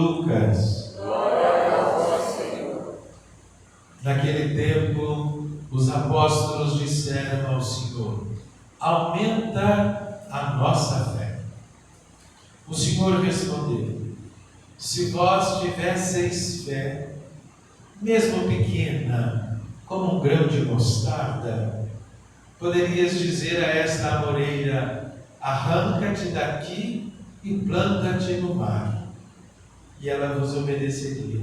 Lucas. Glória a vós, Senhor. Naquele tempo, os apóstolos disseram ao Senhor: aumenta a nossa fé. O Senhor respondeu: se vós tivesseis fé, mesmo pequena, como um grão de mostarda, poderias dizer a esta amoreira: arranca-te daqui e planta-te no mar, e ela vos obedeceria.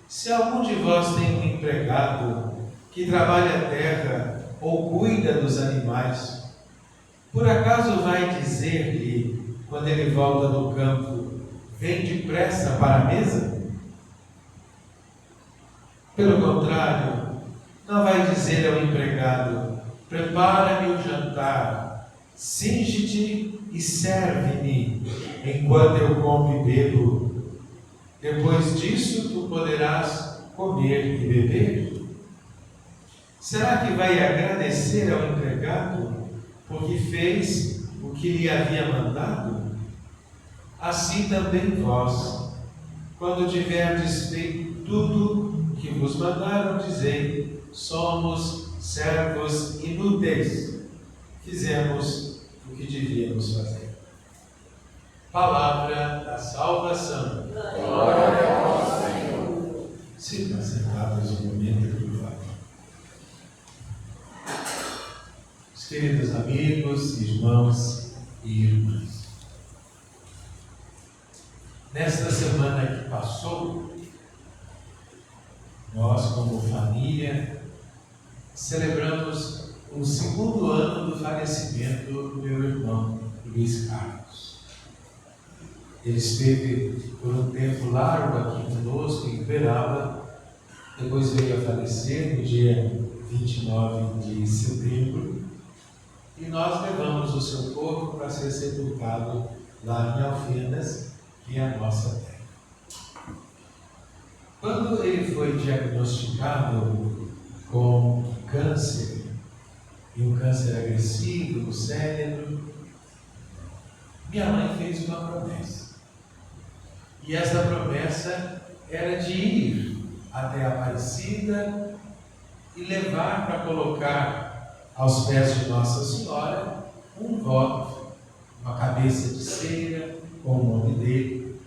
Se algum de vós tem um empregado que trabalha a terra ou cuida dos animais, por acaso vai dizer-lhe, quando ele volta do campo: vem depressa para a mesa? Pelo contrário, não vai dizer ao empregado: prepara-me o jantar, cinge-te e serve-me, enquanto eu como e bebo. Depois disso, tu poderás comer e beber? Será que vai agradecer ao empregado porque fez o que lhe havia mandado? Assim também vós, quando tiverdes feito tudo que vos mandaram, dizei: somos servos inúteis, fizemos o que devíamos fazer. Palavra da salvação. Glória a vós, Senhor. Sejam sentados um momento, por favor. Os queridos amigos, irmãos e irmãs, nesta semana que passou, nós, como família, celebramos o 2º ano do falecimento do meu irmão Luiz Carlos. Ele esteve por um tempo largo aqui conosco em Uberaba, depois veio a falecer no dia 29 de setembro, e nós levamos o seu corpo para ser sepultado lá em Alfenas, que é a nossa terra. Quando ele foi diagnosticado com câncer, e um câncer agressivo no cérebro, minha mãe fez uma promessa. E essa promessa era de ir até a Aparecida e levar para colocar aos pés de Nossa Senhora um voto, uma cabeça de cera com o nome dele,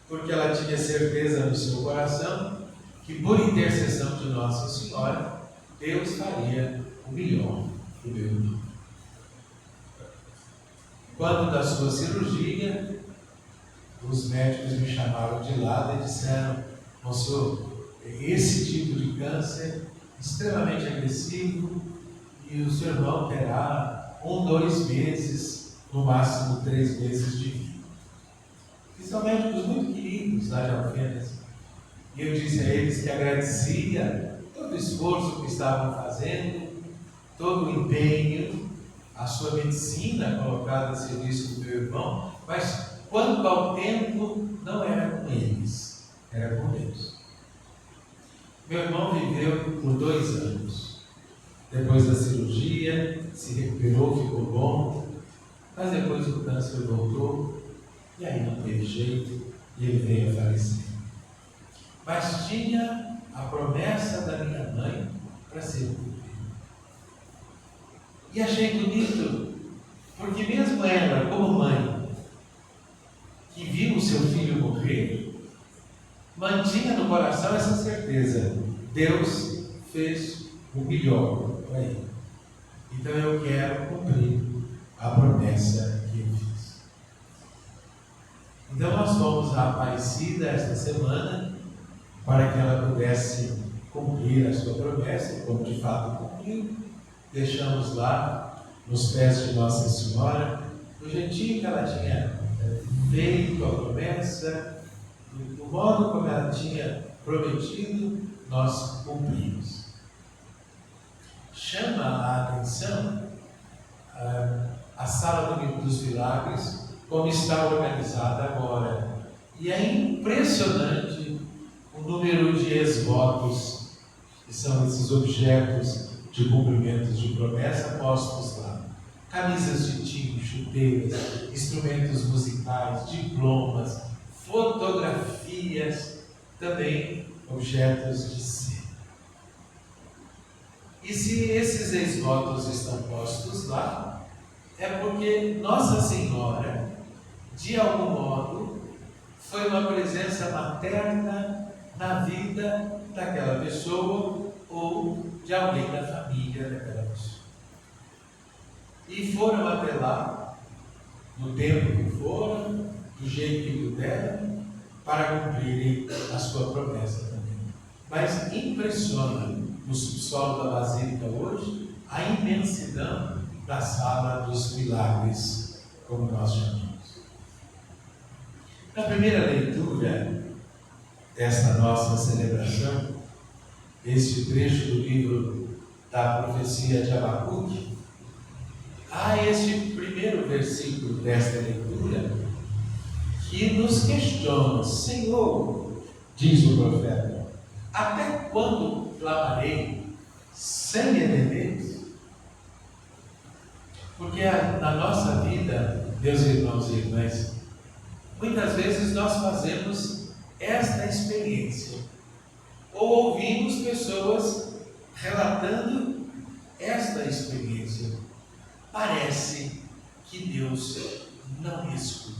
porque ela tinha certeza no seu coração que, por intercessão de Nossa Senhora, Deus faria o melhor do meu irmão. Quando da sua cirurgia, os médicos me chamaram de lado e disseram: moço, esse tipo de câncer extremamente agressivo, e o seu irmão terá 1, 2 meses, no máximo 3 meses de vida. E são médicos muito queridos lá de Alfenas. E eu disse a eles que agradecia todo o esforço que estavam fazendo, todo o empenho, a sua medicina colocada a serviço do meu irmão, mas quanto ao tempo, não era com eles, era com Deus. Meu irmão viveu por 2 anos. Depois da cirurgia, se recuperou, ficou bom, mas depois o câncer voltou, e aí não teve jeito, e ele veio a falecer. Mas tinha a promessa da minha mãe para ser cumprida. E achei bonito, porque mesmo ela, como mãe, que viu o seu filho morrer, mantinha no coração essa certeza: Deus fez o melhor para ele. Então eu quero cumprir a promessa que eu fiz. Então nós fomos à Aparecida esta semana para que ela pudesse cumprir a sua promessa, como de fato cumpriu. Deixamos lá, nos pés de Nossa Senhora, do jeitinho que ela tinha feito a promessa, do modo como ela tinha prometido, nós cumprimos. Chama a atenção a Sala dos Milagres, como está organizada agora. E é impressionante o número de ex-votos, que são esses objetos de cumprimentos de promessa postos lá. Camisas de time, chuteiras, instrumentos musicais, diplomas, fotografias, também objetos de cera. E se esses esgotos estão postos lá, é porque Nossa Senhora, de algum modo, foi uma presença materna na vida daquela pessoa ou de alguém da família daquela pessoa. E foram até lá, no tempo que foram, do jeito que puderam, para cumprirem a sua promessa também. Mas impressiona no subsolo da Basílica hoje a imensidão da Sala dos Milagres, como nós chamamos. Na primeira leitura desta nossa celebração, este trecho do livro da profecia de Abacuque, há este primeiro versículo desta leitura que nos questiona: Senhor, diz o profeta, até quando clamarei sem entenderes? Porque na nossa vida, meus irmãos e irmãs, muitas vezes nós fazemos esta experiência, ou ouvimos pessoas relatando esta experiência. Parece que Deus não me escuta.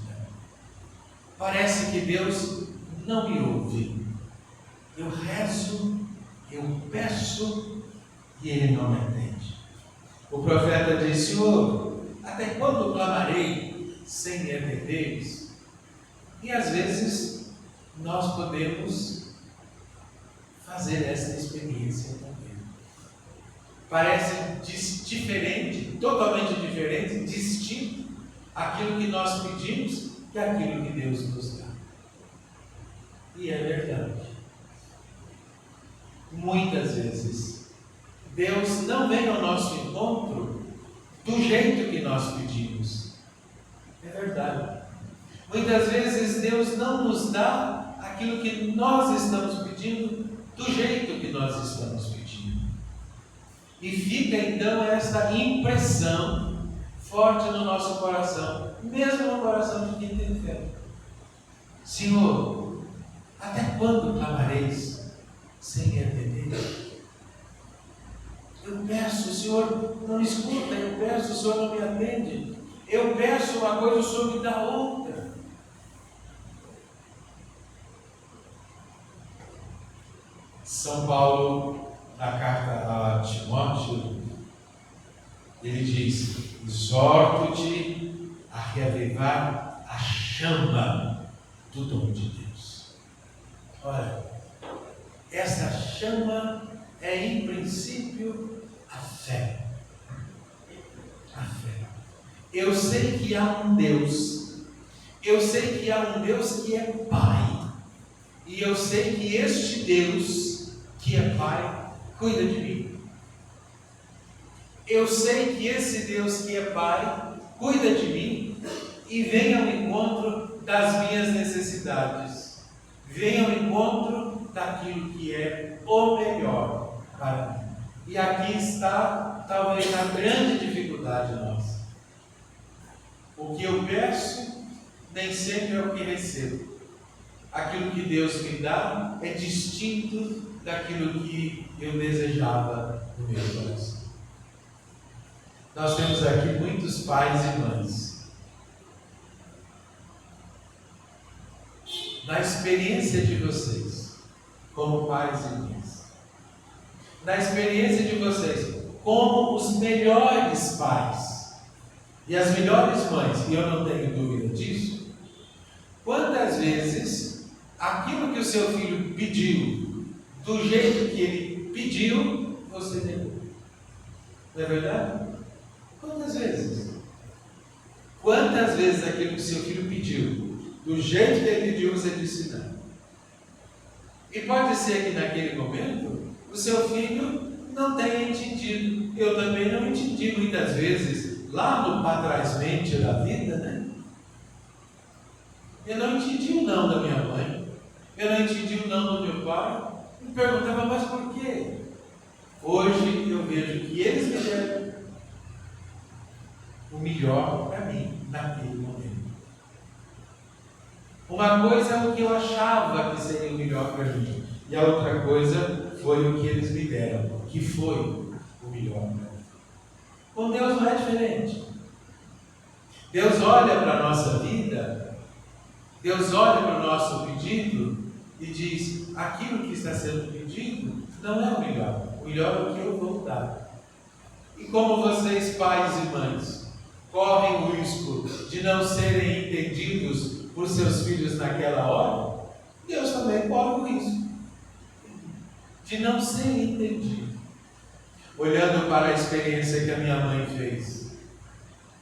Parece que Deus não me ouve. Eu rezo, eu peço e Ele não me atende. O profeta diz: Senhor, até quando clamarei sem me atenderes? E às vezes nós podemos fazer essa experiência também. Parece diferente, totalmente diferente, distinto aquilo que nós pedimos e aquilo que Deus nos dá. E é verdade. Muitas vezes Deus não vem ao nosso encontro do jeito que nós pedimos. É verdade. Muitas vezes Deus não nos dá aquilo que nós estamos pedindo do jeito que nós estamos pedindo. E fica então esta impressão forte no nosso coração, mesmo no coração de quem tem fé. Senhor, até quando clamareis sem me atender? Eu peço, o Senhor não me escuta, eu peço, o Senhor não me atende. Eu peço uma coisa, o Senhor me dá outra. São Paulo, na carta a Timóteo, ele diz: exorto-te a reavivar a chama do dom de Deus. Ora, essa chama é, em princípio, a fé. A fé. Eu sei que há um Deus. Eu sei que há um Deus que é Pai. E eu sei que este Deus, que é Pai, cuida de mim. Eu sei que esse Deus que é Pai cuida de mim e vem ao encontro das minhas necessidades. Vem ao encontro daquilo que é o melhor para mim. E aqui está, talvez, a grande dificuldade nossa. O que eu peço nem sempre é o que recebo. Aquilo que Deus me dá é distinto daquilo que eu desejava no meu coração. Nós temos aqui muitos pais e mães. Na experiência de vocês, como pais e mães, na experiência de vocês, como os melhores pais e as melhores mães, e eu não tenho dúvida disso, quantas vezes aquilo que o seu filho pediu, do jeito que ele pediu, você negou? Não é verdade? Quantas vezes? Quantas vezes aquilo que o seu filho pediu, do jeito que ele pediu, você disse não? E pode ser que naquele momento o seu filho não tenha entendido. Eu também não entendi muitas vezes, lá no patrasmente da vida, né? Eu não entendi o não da minha mãe. Eu não entendi o não do meu pai. Me perguntava, mas por quê? Hoje eu vejo que eles me deram o melhor para mim, naquele momento. O Uma coisa é o que eu achava que seria o melhor para mim, e a outra coisa foi o que eles me deram, que foi o melhor para mim. Com Deus não é diferente. Deus olha para a nossa vida, Deus olha para o nosso pedido e diz: aquilo que está sendo pedido não é o melhor é o que eu vou dar. E como vocês, pais e mães, correm o risco de não serem entendidos por seus filhos naquela hora, Deus também corre o risco de não ser entendido. Olhando para a experiência que a minha mãe fez,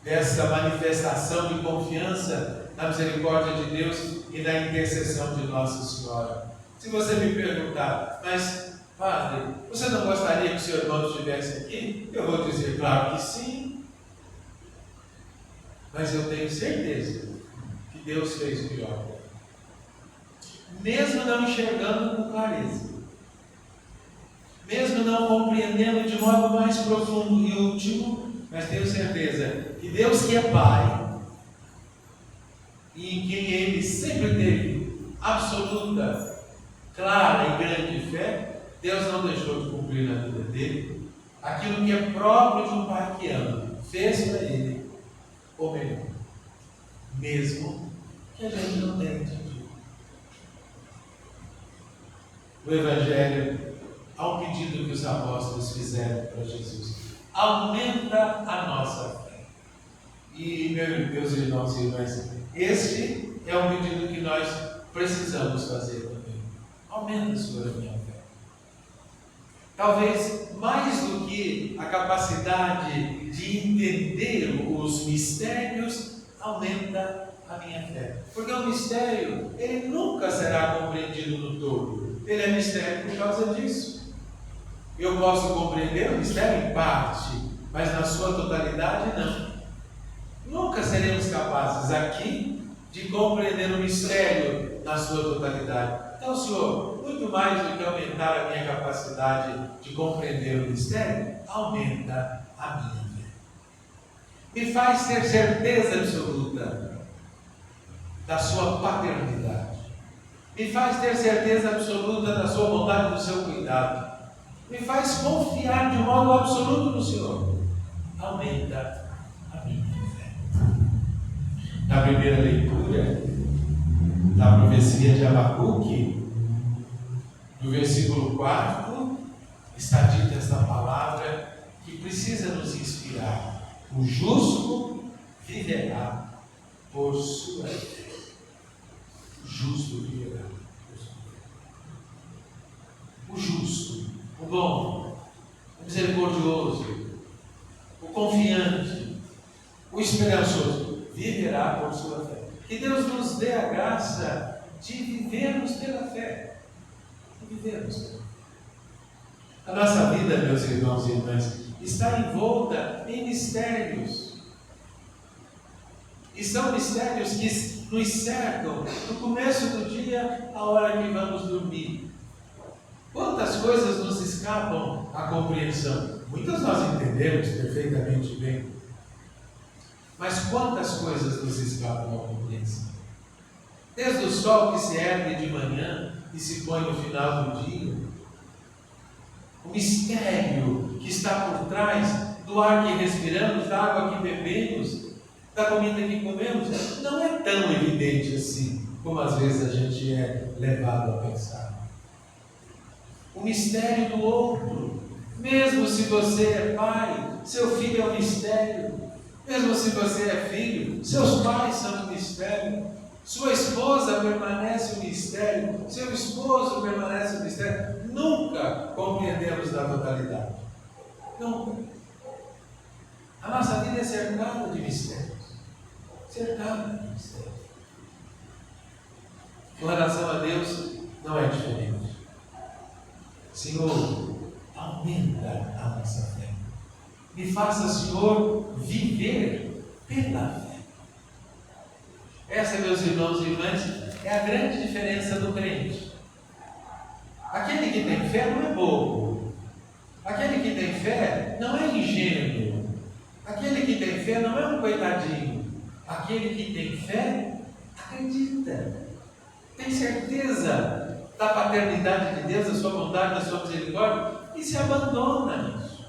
dessa manifestação de confiança na misericórdia de Deus e na intercessão de Nossa Senhora. Se você me perguntar, mas padre, você não gostaria que o seu irmão estivesse aqui? Eu vou dizer, claro que sim. Mas eu tenho certeza que Deus fez o melhor. Mesmo não enxergando com clareza, mesmo não compreendendo de modo mais profundo e último, mas tenho certeza que Deus, que é Pai, e em quem Ele sempre teve absoluta, clara e grande fé, Deus não deixou de cumprir na vida dele aquilo que é próprio de um pai que ama, fez para ele o melhor, mesmo que a gente não tenha entendido. O Evangelho, ao pedido que os apóstolos fizeram para Jesus, aumenta a nossa fé. E, meus irmãos e irmãs, este é um pedido que nós precisamos fazer também. Aumenta a sua minha fé. Talvez mais do que a capacidade de entender os mistérios, aumenta a minha fé. Porque o mistério, ele nunca será compreendido no todo. Ele é mistério por causa disso. Eu posso compreender o mistério em parte, mas na sua totalidade não. Nunca seremos capazes aqui de compreender o mistério na sua totalidade. Então, Senhor, muito mais do que aumentar a minha capacidade de compreender o mistério, aumenta a minha fé. Me faz ter certeza absoluta da sua paternidade. Me faz ter certeza absoluta da sua bondade e do seu cuidado. Me faz confiar de modo absoluto no Senhor. Aumenta a minha fé. Na primeira leitura da profecia de Abacuque, no versículo 4, está dita esta palavra que precisa nos inspirar: o justo viverá por sua fé. O justo viverá por sua fé. O justo, o bom, o misericordioso, o confiante, o esperançoso viverá por sua fé. Que Deus nos dê a graça de vivermos pela fé. De vivermos pela fé. A nossa vida, meus irmãos e irmãs, está envolta em mistérios. E são mistérios que nos cercam no começo do dia, a hora que vamos dormir. Quantas coisas nos escapam à compreensão? Muitas nós entendemos perfeitamente bem. Mas quantas coisas nos escapam à compreensão? Desde o sol que se ergue de manhã e se põe no final do dia, o mistério que está por trás do ar que respiramos, da água que bebemos, da comida que comemos, não é tão evidente assim, como às vezes a gente é levado a pensar. O mistério do outro, mesmo se você é pai, seu filho é um mistério. Mesmo se você é filho, seus pais são um mistério. Sua esposa permanece um mistério. Seu esposo permanece um mistério. Nunca compreendemos na totalidade. Nunca. A nossa vida é cercada de mistérios. Cercada de mistérios. Com relação a Deus, não é diferente. Senhor, aumenta a nossa fé. Me faça, Senhor, viver pela fé. Essa, meus irmãos e irmãs, é a grande diferença do crente. Aquele que tem fé não é bobo. Aquele que tem fé não é ingênuo. Aquele que tem fé não é um coitadinho. Aquele que tem fé acredita. tem certeza da paternidade de Deus, da sua bondade, da sua misericórdia, e se abandona nisso.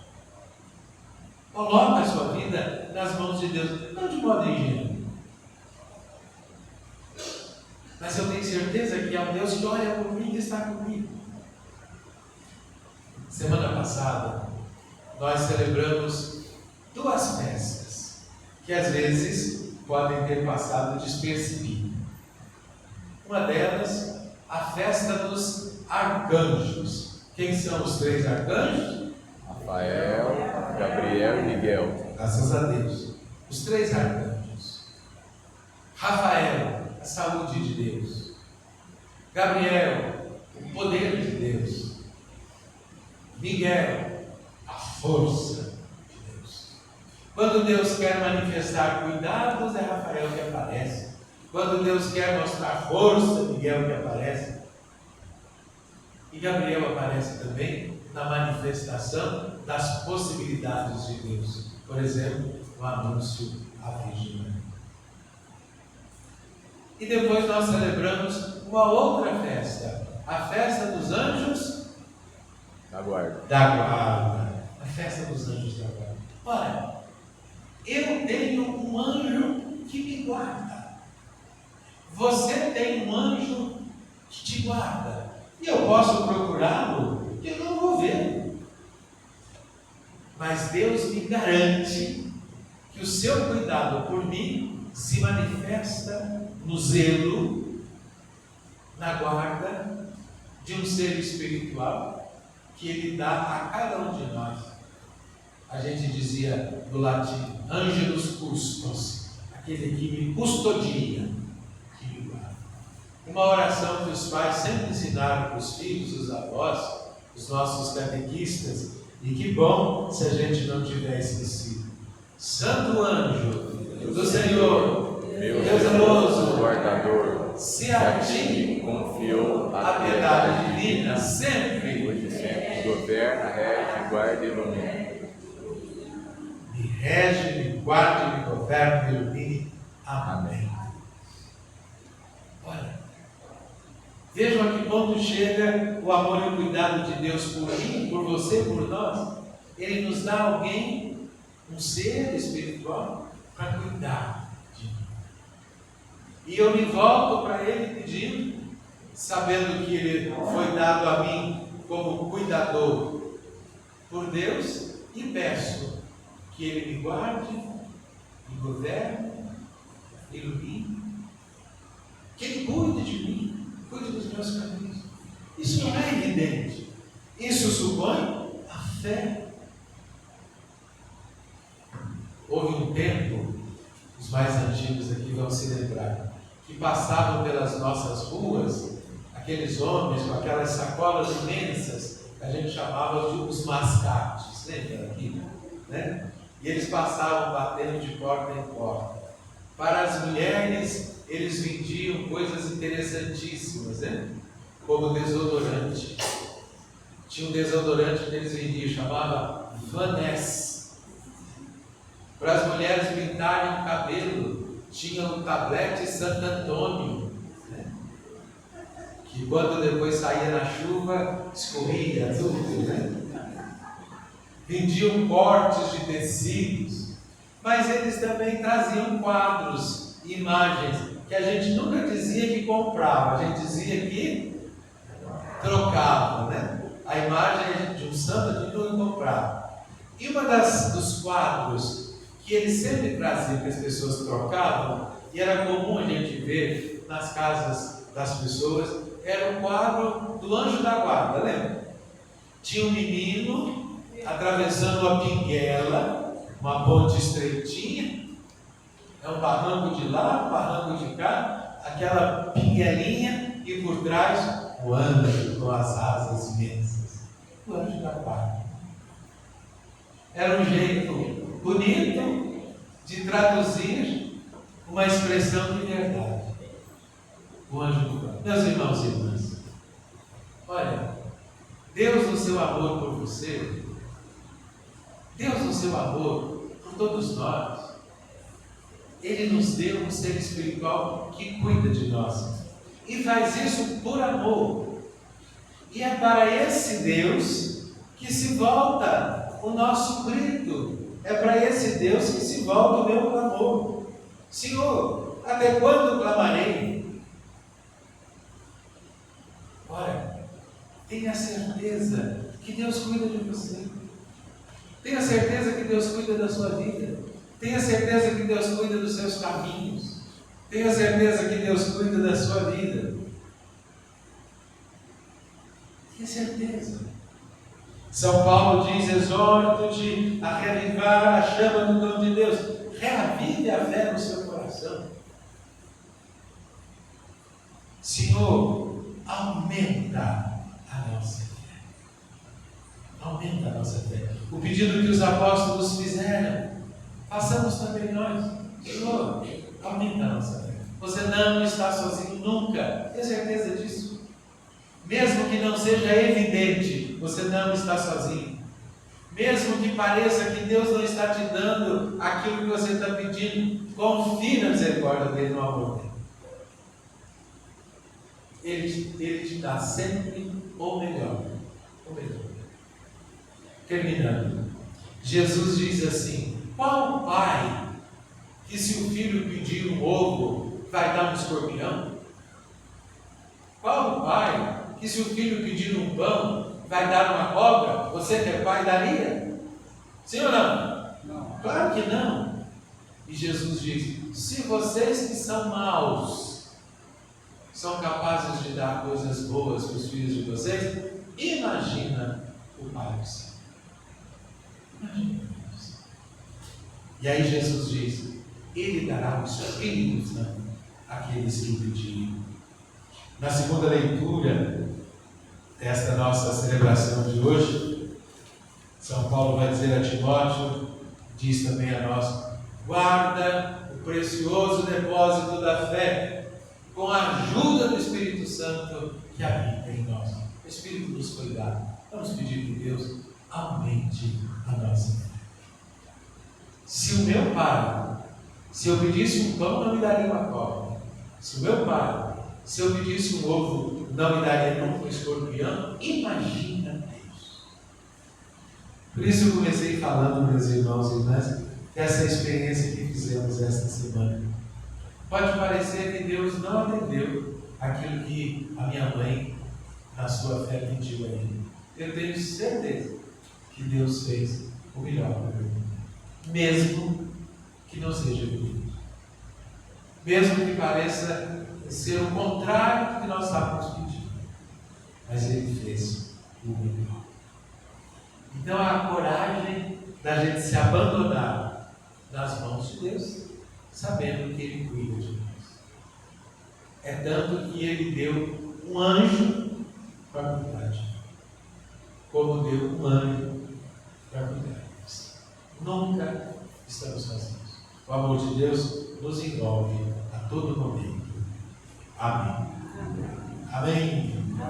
Coloca a sua vida nas mãos de Deus, não de modo ingênuo. Mas eu tenho certeza que é um Deus que olha por mim e está comigo. Semana passada, nós celebramos 2 festas, que às vezes podem ter passado despercebido. Uma delas, a festa dos arcanjos. Quem são os 3 arcanjos? Rafael, Gabriel e Miguel. Graças a Deus. Os 3 arcanjos. Rafael, a saúde de Deus. Gabriel, o poder de Deus. Miguel, a força de Deus. Quando Deus quer manifestar cuidados, é Rafael que aparece. Quando Deus quer mostrar força, Miguel que aparece. E Gabriel aparece também na manifestação das possibilidades de Deus. Por exemplo, o anúncio à Virgem Maria. E depois nós celebramos uma outra festa, a festa dos anjos Da guarda. da guarda. A festa dos anjos da guarda. Olha, eu tenho um anjo que me guarda. Você tem um anjo que te guarda. E eu posso procurá-lo, que eu não vou ver. Mas Deus me garante que o seu cuidado por mim se manifesta no zelo, na guarda de um ser espiritual que Ele dá a cada um de nós. A gente dizia no latim, angelus custos, aquele que me custodia, que me guarda. Uma oração que os pais sempre ensinaram para os filhos, os avós, os nossos catequistas, e que bom se a gente não tiver esquecido. Santo anjo do Senhor, Meu Deus zeloso, guardador, se a ti confiou a piedade divina sempre hoje e sempre governa, rege, guarda e ilumina. me rege, me guarde, me governe, me ilumine. Amém. Olha, vejam a que ponto chega o amor e o cuidado de Deus por mim, por você, por nós. Ele nos dá alguém, um ser espiritual, para cuidar de mim. E eu me volto para Ele pedindo, sabendo que Ele foi dado a mim como cuidador por Deus, e peço que Ele me guarde, me governe, ilumine, que Ele cuide de mim, cuide dos meus caminhos. Isso não é evidente. Isso supõe a fé. Houve um tempo, os mais antigos aqui vão se lembrar, que passavam pelas nossas ruas aqueles homens com aquelas sacolas imensas que a gente chamava de os mascates, lembra aqui? Né? E eles passavam batendo de porta em porta. Para as mulheres, eles vendiam coisas interessantíssimas, né? Como desodorante. Tinha um desodorante que eles vendiam, chamava Vanessa. Para as mulheres pintarem o cabelo, tinha o tablete Santo Antônio, né? Que quando depois saía na chuva, escorria tudo, né? Vendiam cortes de tecidos, mas eles também traziam quadros, imagens, que a gente nunca dizia que comprava, a gente dizia que trocava, né? A imagem de um santo a gente não comprava. E uma dos quadros que ele sempre trazia, que as pessoas trocavam, e era comum a gente ver nas casas das pessoas, era o quadro do anjo da guarda, lembra? Tinha um menino atravessando a pinguela, uma ponte estreitinha, é um barranco de lá, um barranco de cá, aquela pinguelinha, e por trás o anjo com as asas imensas, o anjo da guarda. Era um jeito bonito de traduzir uma expressão de verdade. O anjo do guarda. Meus irmãos e irmãs, olha, Deus no seu amor por você, Deus no seu amor por todos nós, Ele nos deu um ser espiritual que cuida de nós. e faz isso por amor. E é para esse Deus que se volta o nosso grito. É para esse Deus que se volta o meu clamor. Senhor, até quando clamarei? Ora, tenha certeza que Deus cuida de você. Tenha certeza que Deus cuida da sua vida. Tenha certeza que Deus cuida dos seus caminhos. Tenha certeza que Deus cuida da sua vida. Tenha certeza. São Paulo diz: exorto-te a reavivar a chama do dom de Deus. Reavive a fé no seu coração. Senhor, aumenta a nossa fé. Aumenta a nossa fé. O pedido que os apóstolos fizeram, façamos também nós. Senhor, aumenta a nossa fé. Você não está sozinho nunca. Tenha certeza disso. Mesmo que não seja evidente, você não está sozinho. Mesmo que pareça que Deus não está te dando aquilo que você está pedindo, confie na misericórdia dele, no amor dele. Ele te dá sempre o melhor. O melhor. Terminando. Jesus diz assim: qual pai que, se o filho pedir um ovo, vai dar um escorpião? Qual pai que, se o filho pedir um pão, vai dar uma cobra? Você que é pai, daria? Sim ou não? Não. Claro que não. E Jesus diz: se vocês que são maus são capazes de dar coisas boas para os filhos de vocês, imagina o Pai do céu. Imagina isso. E aí Jesus diz: Ele dará o Espírito Santo àqueles que o pedirem. Na segunda leitura desta nossa celebração de hoje, São Paulo vai dizer a Timóteo, diz também a nós: guarda o precioso depósito da fé, com a ajuda do Espírito Santo que habita em nós. O Espírito nos foi dado. Vamos pedir que Deus aumente a nossa fé. Se o meu pai, se eu pedisse um pão, não me daria uma cobra. Se o meu pai, se eu pedisse um ovo, não me daria nunca um escorpião, imagina Deus. Por isso eu comecei falando, meus irmãos e irmãs, dessa experiência que fizemos esta semana. Pode parecer que Deus não atendeu aquilo que a minha mãe, na sua fé, pediu a Ele. Eu tenho certeza que Deus fez o melhor para mim, mesmo que não seja bonito, mesmo que pareça ser o contrário do que nós estávamos pedindo, mas Ele fez o melhor. Então a coragem da gente se abandonar nas mãos de Deus, sabendo que Ele cuida de nós. É tanto que Ele deu um anjo para cuidar de nós, como deu um anjo para cuidar de nós. Nunca estamos sozinhos. O amor de Deus nos envolve a todo momento. Amém. Amém.